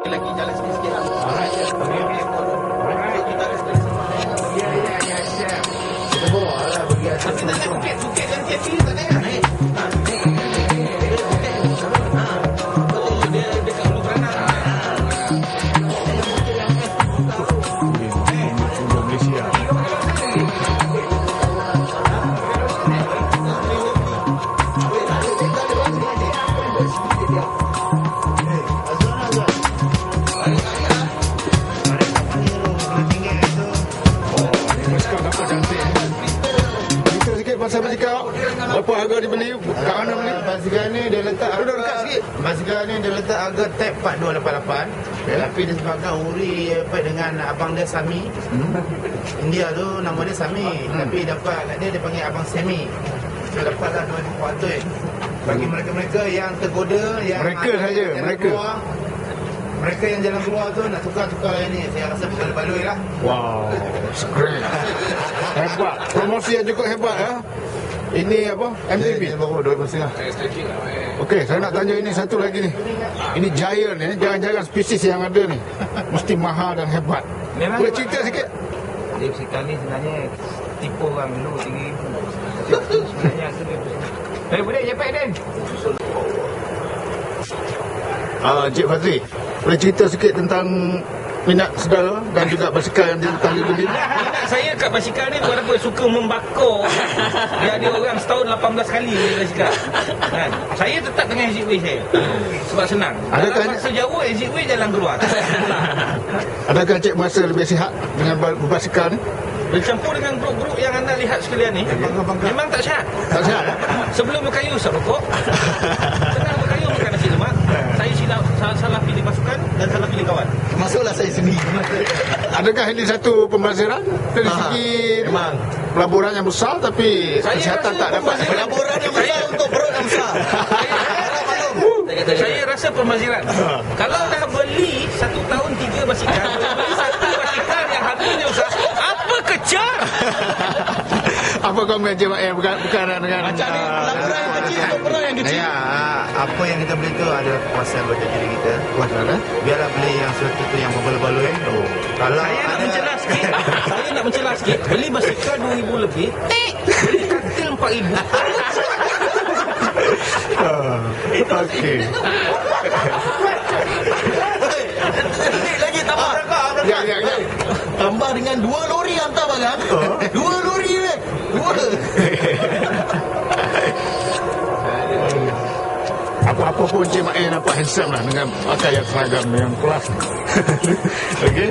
lagi jalan sikit-sikit lah. Alright. Alright. Kita ada sekali semua. Ya. Kita bawa lah bagi atas. Tapi tak nak bukit yang kiri tak nak. Pasal basikal berapa harga dibeli? Kat mana beli? Basikal ni dia letak Duduk dekat sikit. Basikal ni dia letak harga tag 4288. Tapi disebabkan Uri dapat dengan abang dia Sami. India tu nama dia Sami. Tapi dapat kat dia panggil abang Semi. So dapatlah 2400. Bagi mereka-mereka yang tergoda, yang Mereka ada saja, jalan mereka. keluar, mereka yang jalan keluar tu nak tukar-tukar yang ni. Saya rasa baloi lah. Wow, keren. Hebat. Promosi yang cukup hebat ya. Ini apa? MTB. Dia baru 2.5. Okey, saya nak tanya ini satu lagi ni. Ini giant ya, jangan-jangan spesies yang ada ni. Mesti mahal dan hebat. Memang Boleh cerita sikit? Dia basikal ni sebenarnya tipu orang dulu RM3,000. Sebenarnya harga dia boleh cepat Dan. Cik Fazli, boleh cerita sikit tentang minat saudara dan juga basikal yang dia beli? Minat saya kat basikal ni bukan apa, suka membakar. Dia ada orang setahun 18 kali beli basikal. Kan? Saya tetap dengan exit way saya. Sebab senang. Adakah Kalau masa jauh exit way jalan keluar. Adakah cik merasa lebih sihat dengan berbasikal ni? Bercampur dengan grup-grup yang anda lihat sekalian ni, memang tak sihat. Tak sihat? Sebelum berkayu usap rokok, tengah berkayu makan nasi lemak. Saya salah pilih pasukan dan salah pilih kawan. Masuklah saya sendiri. Adakah ini satu pembaziran dari segi memang pelaburan yang besar tapi Saya kesihatan rasa tak dapat? pelaburan yang besar untuk perut yang besar. Saya rasa pembaziran. Kalau dah beli 1 tahun 3 basikal, beli satu basikal yang harganya besar, apa kejar? Apa komen Cik Mak berkaitan dengan Macam ni pelaburan yang kecil untuk perut yang kecil. Ya, apa yang kita beli tu ada kepuasan buat diri kita. Biarlah beli yang sesuatu tu yang berbaloi-baloi. Kalau Saya nak mencela sikit. Saya nak mencela sikit. Beli basikal 2,000 lebih. Beli katil 4,000. Okey. Lagi tambah. Ya. Tambah dengan 2 lori hantar barang. 2 lori ni. 2. Apa-apa pun Cik Mak nampak handsome lah dengan pakaian seragam yang kelas. Okey.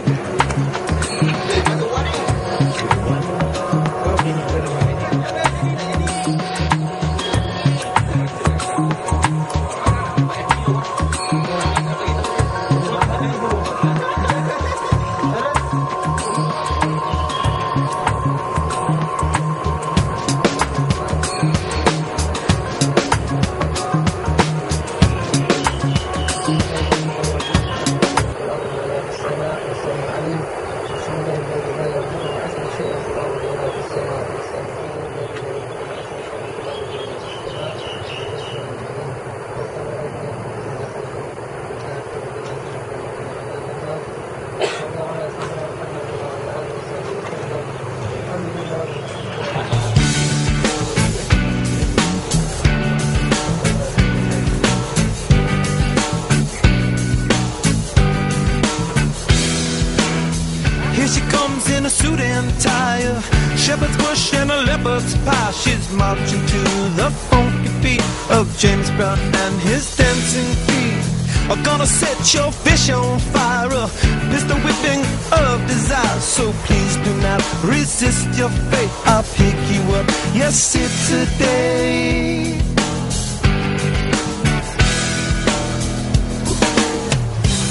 Here she comes in a suit and tie, a shepherd's bush and a leopard's pie. She's marching to the funky beat of James Brown and his dancing feet. Are gonna set your fish on fire, a pistol whipping of desire. So please do not resist your fate. I'll pick you up, yes, it's today.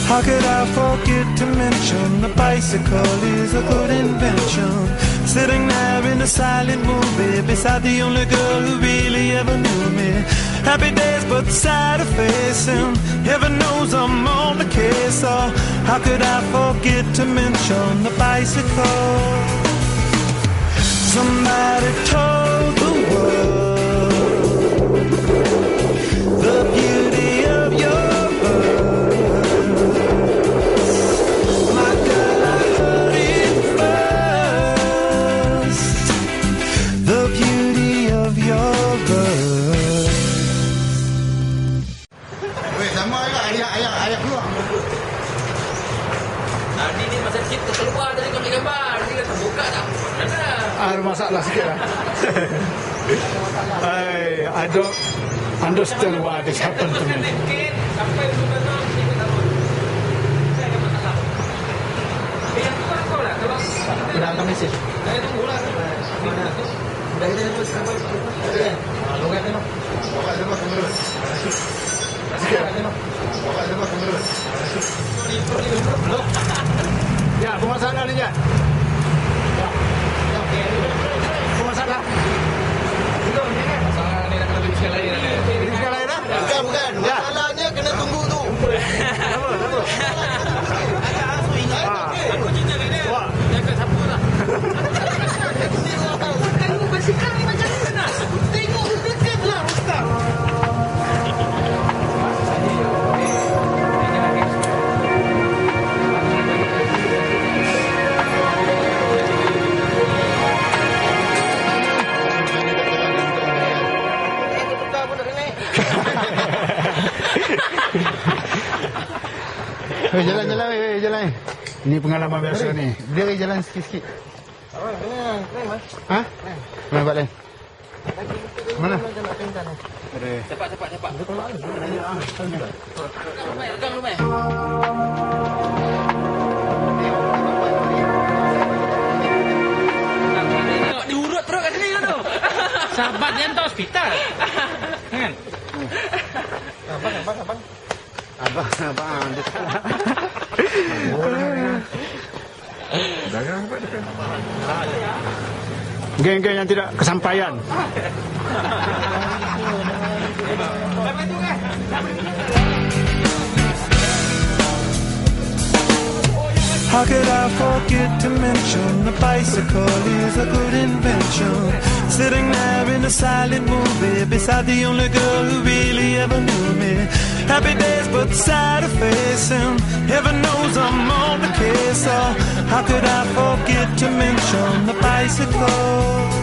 How could I forget to mention the bicycle is a good invention? Sitting there in a silent movie beside the only girl who really ever knew me. Happy days but sad of facing. Heaven knows I'm on the case. Oh, how could I forget to mention the bicycle? Somebody told the world the beauty of your birth. Ayah keluar. Ni masa kita keluar tadi kau ambil gambar. Ni dah terbuka dah. Ada masalah sikit lah. I don't understand why this happened to me. Sampai sudah tahu ni tahu. Saya ada masalah. Yang tu kau lah kalau Dah hantar mesej. saya tunggulah. Dah kita terus sampai. Logat tengok. Bapak tengok kamera. Sikit tengok. Bapak tengok kamera. Ya, apa masalah ni, Jat? Apa masalah? Masalah ni nak kena lebih sekali lain. Ini sekali lain dah? Bukan. Masalahnya kena tunggu tu. Aku cerita dengan dia. Jaga siapa lah. Kamu bersikap ni macam mana? Tengok dekat lah Ustaz. Jalan-jalan, jalan. Ini pengalaman biasa ni. Dia jalan sikit-sikit. Ha? Mana tempat lain? Mana? Cepat. Rekam rumah. Diurut terus kat sini tu. Sahabat dia hantar hospital. Kan? Abang. Dia cakap. Geng-geng yang tidak kesampaian. How could I forget to mention the bicycle is a good invention? Sitting there in a silent movie beside the only girl who really ever knew me. Happy days but sad of face, and heaven knows I'm on the case. So how could I forget to mention the bicycle?